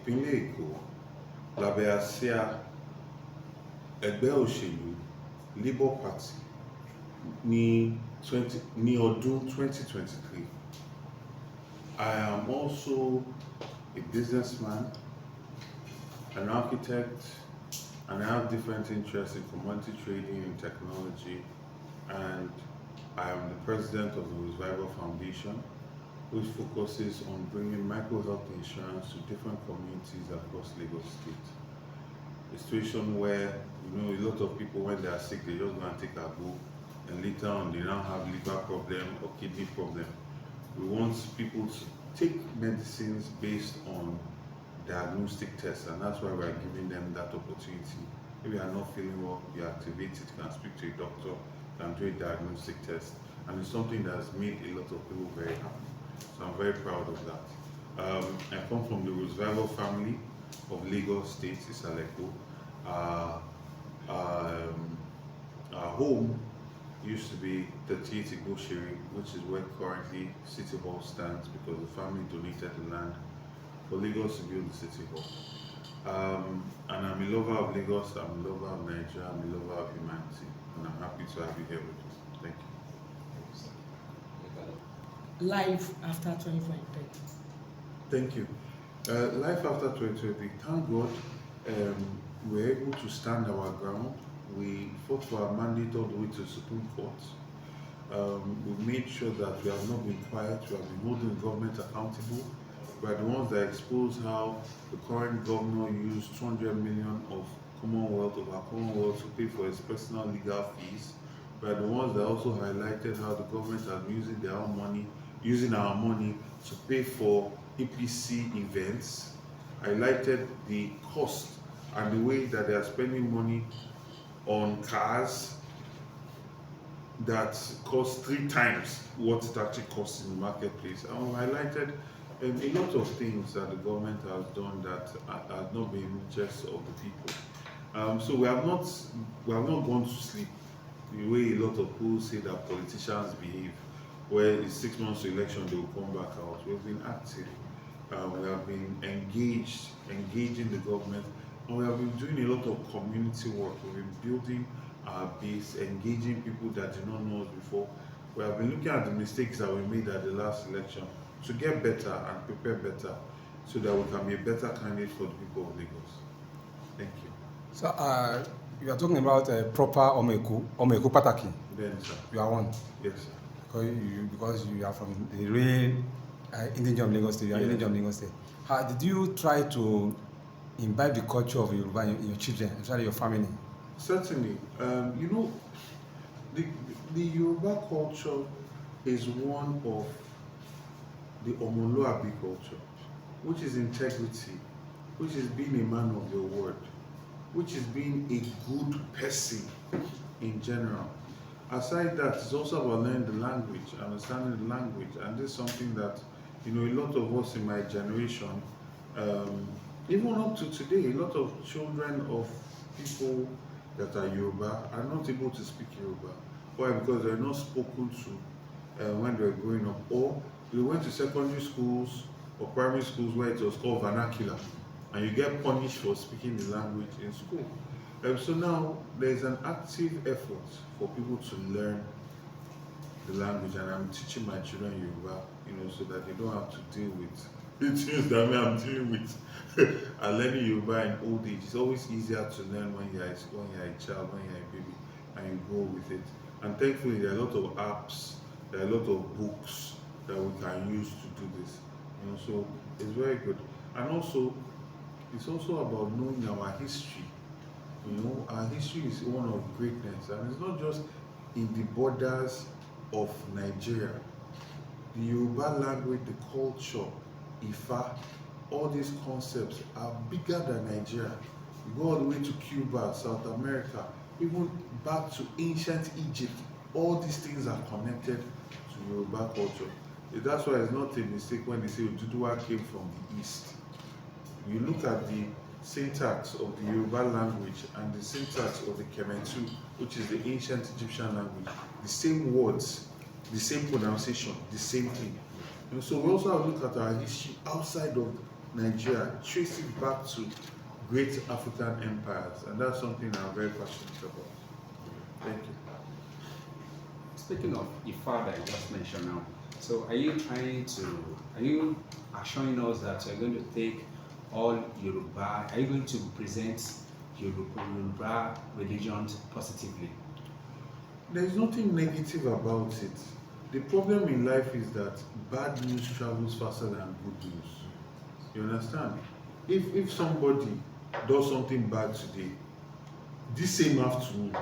ìpínlẹ̀ Èkó lábẹ́ àsíá ẹgbẹ́ òṣèlú Labour Party ní ọdún 2023. I am also a businessman, an architect, and I have different interests in commodity trading and technology, and I am the president of the Rhodes-Vivour Foundation, which focuses on bringing micro health insurance to different communities across Lagos State. A situation where, a lot of people, when they are sick, they just go and take a go, and later on they now have liver problem or kidney problem. We want people to take medicines based on diagnostic tests, and that's why we're giving them that opportunity. If you are not feeling well, you activate it, you can speak to a doctor, you can do a diagnostic test, and it's something that's made a lot of people very happy. So I'm very proud of that. I come from the Rhodes-Vivour family of Lagos State, Isaleko. Our home used to be 38 Igboshiri, which is where currently City Hall stands, because the family donated the land for Lagos to build the City Hall. And I'm a lover of Lagos, I'm a lover of Nigeria, I'm a lover of humanity, and I'm happy to have you here with us. Thank you. Life after 2023. Thank you. Life after 2020, thank God we were able to stand our ground. We fought for our mandate all the way to the Supreme Court. We made sure that we have not been quiet, we have been holding the government accountable. We are the ones that exposed how the current governor used 200 million of our Commonwealth to pay for his personal legal fees. We are the ones that also highlighted how the government has been using our money to pay for EPC events, highlighted the cost and the way that they are spending money on cars that cost 3 times what it actually costs in the marketplace. And we highlighted a lot of things that the government has done that have not been in the interest of the people. So we have not gone to sleep the way a lot of people say that politicians behave, where it's 6 months to election, they will come back out. We've been active. We have been engaging the government, and we have been doing a lot of community work. We've been building our base, engaging people that did not know us before. We have been looking at the mistakes that we made at the last election to get better and prepare better, so that we can be a better candidate for the people of Lagos. Thank you. So you are talking about proper Omeku Pataki. Then, sir. You are one. Yes, sir. Because you are from the real indigenous Lagos State. You are indigenous Lagos State. How did you try to imbibe the culture of Yoruba in your children, especially your family? Certainly. The Yoruba culture is one of the Omoluabi culture, which is integrity, which is being a man of your word, which is being a good person in general. Aside that, it's also about learning the language, understanding the language, and this is something that a lot of us in my generation, even up to today, a lot of children of people that are Yoruba are not able to speak Yoruba. Why? Because they're not spoken to when they're growing up, or they went to secondary schools or primary schools where it was called vernacular, and you get punished for speaking the language in school. So now there's an active effort for people to learn the language, and I'm teaching my children Yoruba, so that they don't have to deal with the things that I'm dealing with. And learning Yoruba in old age, it's always easier to learn when you're a child, when you're a baby, and you go with it. And thankfully, there are a lot of apps, there are a lot of books that we can use to do this. So it's very good. And also, it's also about knowing our history. Our history is one of greatness, and it's not just in the borders of Nigeria. The Yoruba language, the culture, Ifa, all these concepts are bigger than Nigeria. You go all the way to Cuba, South America, even back to ancient Egypt. All these things are connected to Yoruba culture. That's why it's not a mistake when they say Oduduwa came from the east. You look at the syntax of the Yoruba language and the syntax of the Kemetu, which is the ancient Egyptian language, the same words, the same pronunciation, the same thing. So we also have to look at our history outside of Nigeria, trace it back to great African empires, and that's something I'm very passionate about. Thank you. Speaking of Ifa that you just mentioned now, so are you assuring us that you're going to take all Yoruba, are you going to present Yoruba religions positively? There is nothing negative about it. The problem in life is that bad news travels faster than good news. You understand? If somebody does something bad today, this same afternoon,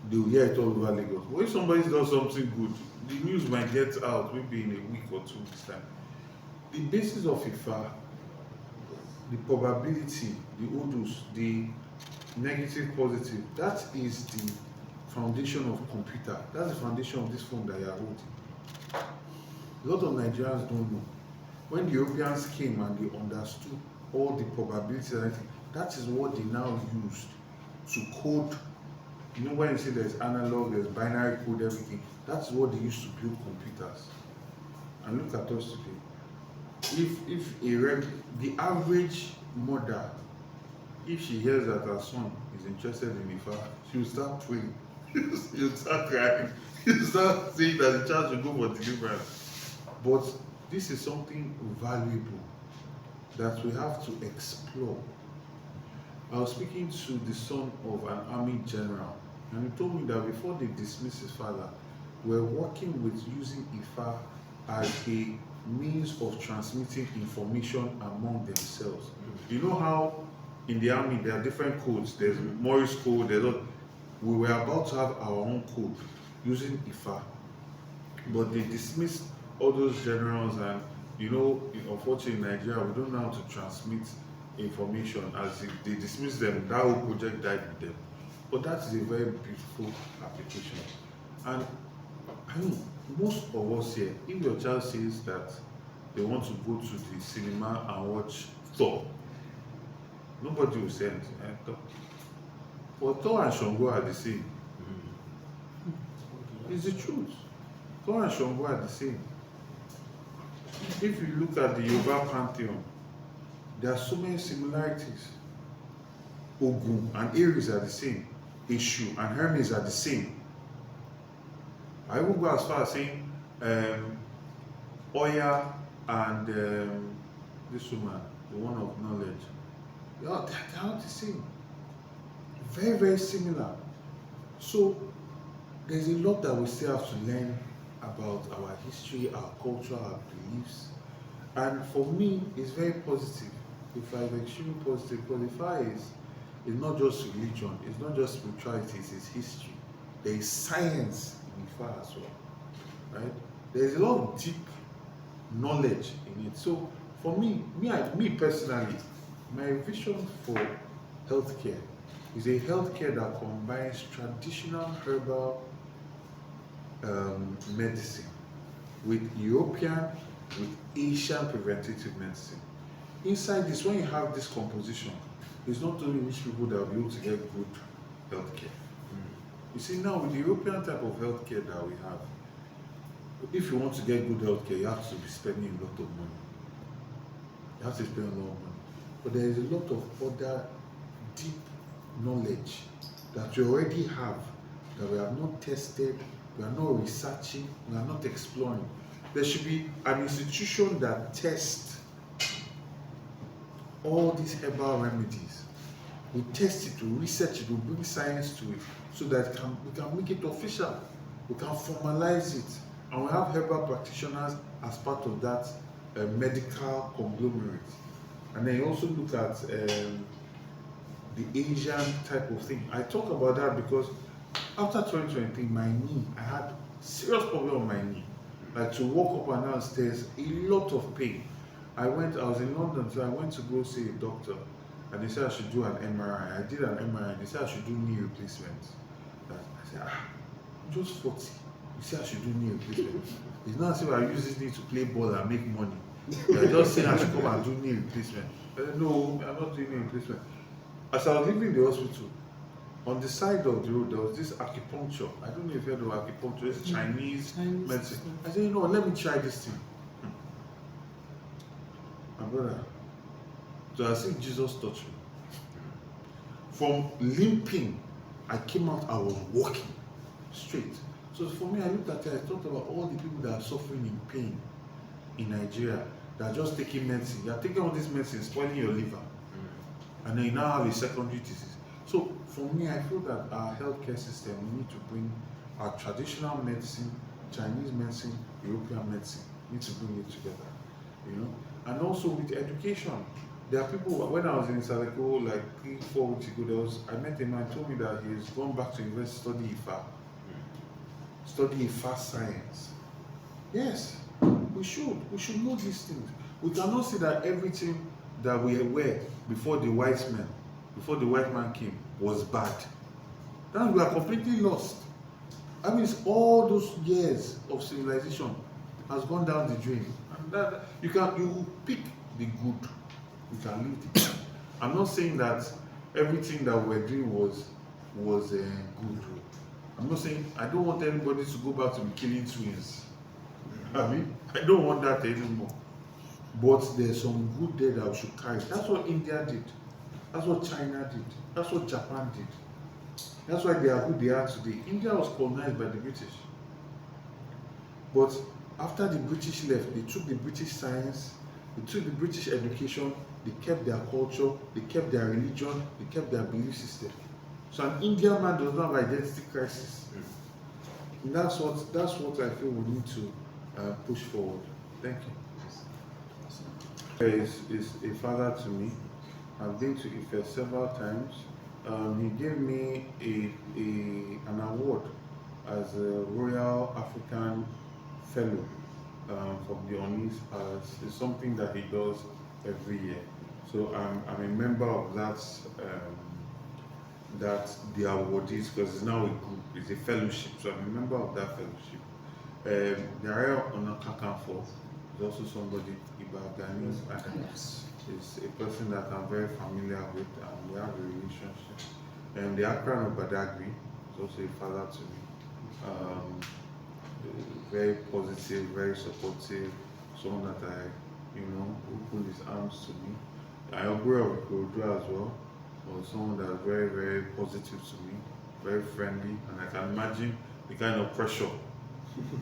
they will hear it all over Lagos. But if somebody does something good, the news might get out maybe in a week or 2 weeks time. The basis of Ifa, the probability, the odus, the negative, positive, that is the foundation of computer. That's the foundation of this phone that you are holding. A lot of Nigerians don't know. When the Europeans came and they understood all the probabilities, that is what they now used to code. You know, when you say there's analog, there's binary code, everything, that's what they used to build computers. And look at us today. If the average mother, if she hears that her son is interested in Ifa, she will start praying. She'll start crying. She'll start saying that the child should go for deliverance. But this is something valuable that we have to explore. I was speaking to the son of an army general, and he told me that before they dismissed his father, we're working with using Ifa as a means of transmitting information among themselves. You know how in the army there are different codes, there's Morse code, we were about to have our own code using Ifa, but they dismissed all those generals, and unfortunately in Nigeria we don't know how to transmit information. As if they dismiss them, that whole project died with them. But that is a very beautiful application. And I mean, most of us here, if your child says that they want to go to the cinema and watch Thor, nobody will say anything. But Thor and Shango are the same. It's the truth. Thor and Shango are the same. If you look at the Yoruba pantheon, there are so many similarities. Ogun and Ares are the same. Eshu and Hermes are the same. I will go as far as saying Oya and this woman, the one of knowledge, they are not the same. Very, very similar. So there's a lot that we still have to learn about our history, our culture, our beliefs. And for me, it's very positive. Ifa is extremely positive because Ifa is not just religion, it's not just spirituality, it's history. There is science in Ifa as well, right? There's a lot of deep knowledge in it. So for me personally, my vision for healthcare is a healthcare that combines traditional herbal medicine with European, with Asian preventative medicine. Inside this, when you have this composition, it's not only rich people that will be able to get good healthcare. You see, now with the European type of healthcare that we have, if you want to get good healthcare, you have to be spending a lot of money. You have to spend a lot of money. But there is a lot of other deep knowledge that we already have, that we have not tested, we are not researching, we are not exploring. There should be an institution that tests all these herbal remedies. We test it, we research it, we bring science to it, so that we can make it official, we can formalize it, and we have herbal practitioners as part of that medical conglomerate. And then you also look at the Asian type of thing. I talk about that because after 2023, my knee, I had serious problem on my knee. Like to walk up and down stairs, a lot of pain. I was in London, so I went to go see a doctor, and they said I should do an MRI. I did an MRI, they said I should do knee replacement. I said, I'm just 40. You say I should do knee replacement. It's not as if I use this knee to play ball and make money. They're just saying I should come and do knee replacement. I said, no, I'm not doing knee replacement. As I was leaving the hospital, on the side of the road, there was this acupuncture. I don't know if you heard of acupuncture. It's Chinese medicine. I said, let me try this thing. My brother, So as if Jesus touched me. From limping, I came out, I was walking straight. So for me, I looked at it, I thought about all the people that are suffering in pain in Nigeria, that are just taking medicine. You are taking all this medicine, spoiling your liver. And then you now have a secondary disease. So for me, I feel that our healthcare system, we need to bring our traditional medicine, Chinese medicine, European medicine, we need to bring it together, you know. And also with education, there are people, when I was in Saleko like 3-4 weeks ago, I met a man, told me that he's gone back to university to study IFA science. Yes, we should know these things. We cannot say that everything that we were before the white man came was bad. Then we are completely lost. I mean, it's all those years of civilization has gone down the drain. And that you pick the good, you can leave the bad. I'm not saying that everything that we're doing was good. I'm not saying, I don't want anybody to go back to be killing twins. I mean, I don't want that anymore. But there's some good there that we should carry. That's what India did. That's what China did. That's what Japan did. That's why they are who they are today. India was colonized by the British. But after the British left, they took the British science, they took the British education, they kept their culture, they kept their religion, they kept their belief system. So an Indian man does not have identity crisis. And that's what I feel we need to push forward. Thank you. Is a father to me. I've been to Ife several times. He gave me an award as a Royal African Fellow from the ONIS. It's something that he does every year. So I'm a member of that the awardees, because it's now a group, it's a fellowship. So I'm a member of that fellowship. The Royal Honor Kakanfo is also somebody, Ibagani, is a person that I'm very familiar with, and we have a relationship. And the Akran of Badagry is also a father to me. Very positive, very supportive, someone that opened his arms to me. I grew up with Korodua as well, was someone that's very, very positive to me, very friendly, and I can imagine the kind of pressure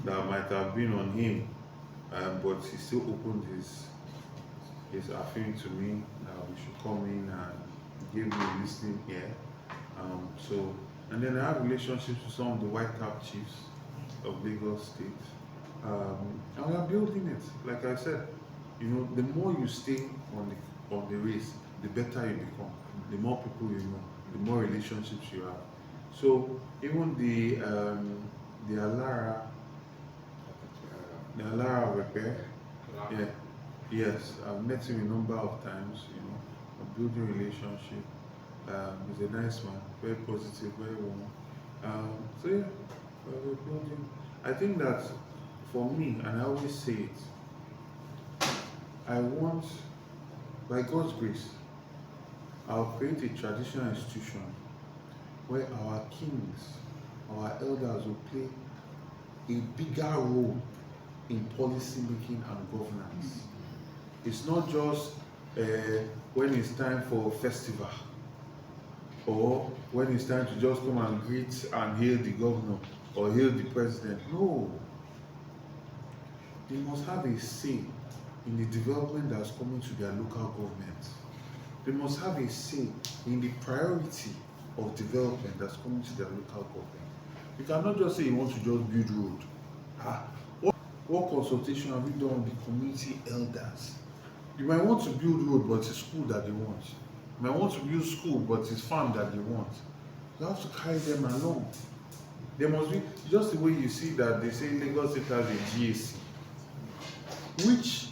that might have been on him, but he still opened his affair to me that we should come in and give me a listening ear. And then I have relationships with some of the white cap chiefs of Lagos State, and we are building it. Like I said, the more you stay on the race, the better you become. The more people you know, the more relationships you have. So even the Alara repair, yeah, yes, I've met him a number of times. I'm building a relationship. He's a nice man, very positive, very warm. So yeah, we're building. I think that for me, and I always say it, I want, by God's grace, I'll create a traditional institution where our kings, our elders will play a bigger role in policy making and governance. It's not just when it's time for a festival, or when it's time to just come and greet and hail the governor or hail the president. No. They must have a say in the development that's coming to their local government. They must have a say in the priority of development that's coming to their local government. You cannot just say you want to just build road. What consultation have you done with the community elders? You might want to build road, but it's school that they want. You might want to build school, but it's farm that they want. You have to carry them along. There must be, just the way you see that they say Lagos State has a GAC. Which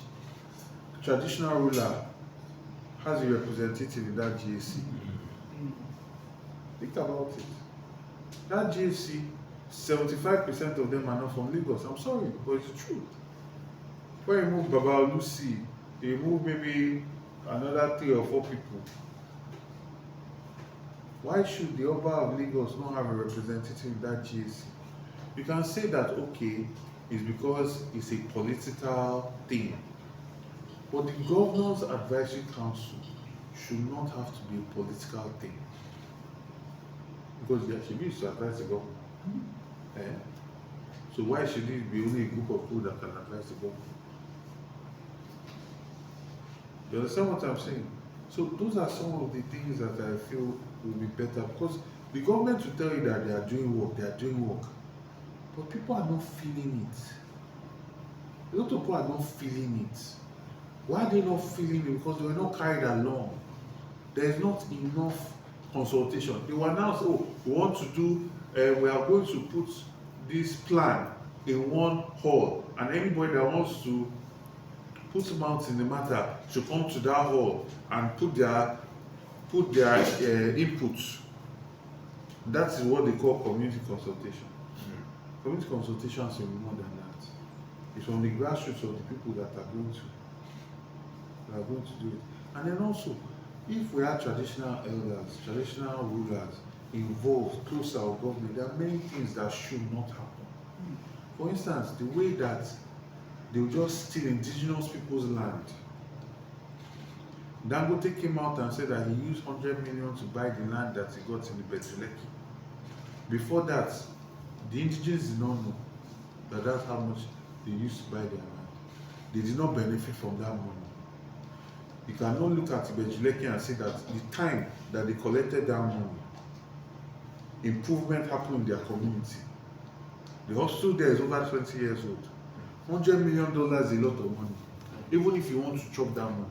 traditional ruler has a representative in that GAC? Think about it. That GAC, 75% of them are not from Lagos. I'm sorry, but it's the truth. When you move Baba Lucy, you move maybe another 3 or 4 people. Why should the Oba of Lagos not have a representative in that GAC? You can say that, okay, it's because it's a political thing. But the Governor's Advisory Council should not have to be a political thing. Because yeah, she used to advise the government. Eh? So why should it be only a group of people that can advise the government? You understand what I'm saying? So those are some of the things that I feel will be better, because the government will tell you that they are doing work, but people are not feeling it. A lot of people are not feeling it. Why are they not feeling it? Because they were not carried along. There is not enough consultation. They will announce, oh, we want to do, we are going to put this plan in one hall, and anybody that wants to put mouth in the matter should come to that hall and put their inputs. That is what they call community consultation. Community consultation is more than that. It's from the grassroots of the people that are going to do it. And then also, if we have traditional elders, traditional rulers involved closer with government, there are many things that should not happen. For instance, the way that they will just steal indigenous people's land. Dangote came out and said that he used 100 million to buy the land that he got in the Betuleki. Before that, the indigenous did not know that that's how much they used to buy their land. They did not benefit from that money. You cannot look at the Betuleki and say that the time that they collected that money, improvement happened in their community. The hospital there is over 20 years old. $100 million is a lot of money. Even if you want to chop that money,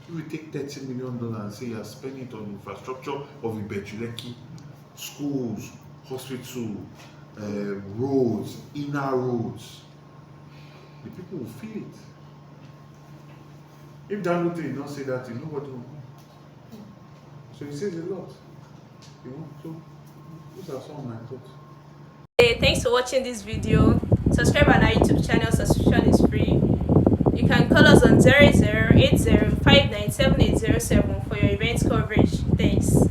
if you take $30 million and say you are spending it on infrastructure of Ibejuleki, schools, hospital, roads, inner roads, the people will feel it. If Dangote did not say that, nobody will know. So he says a lot. So those are some of my thoughts. Hey, thanks for watching this video. Subscribe on our YouTube channel. Subscription is free. You can call us on 0080 597807 for your event coverage. Thanks.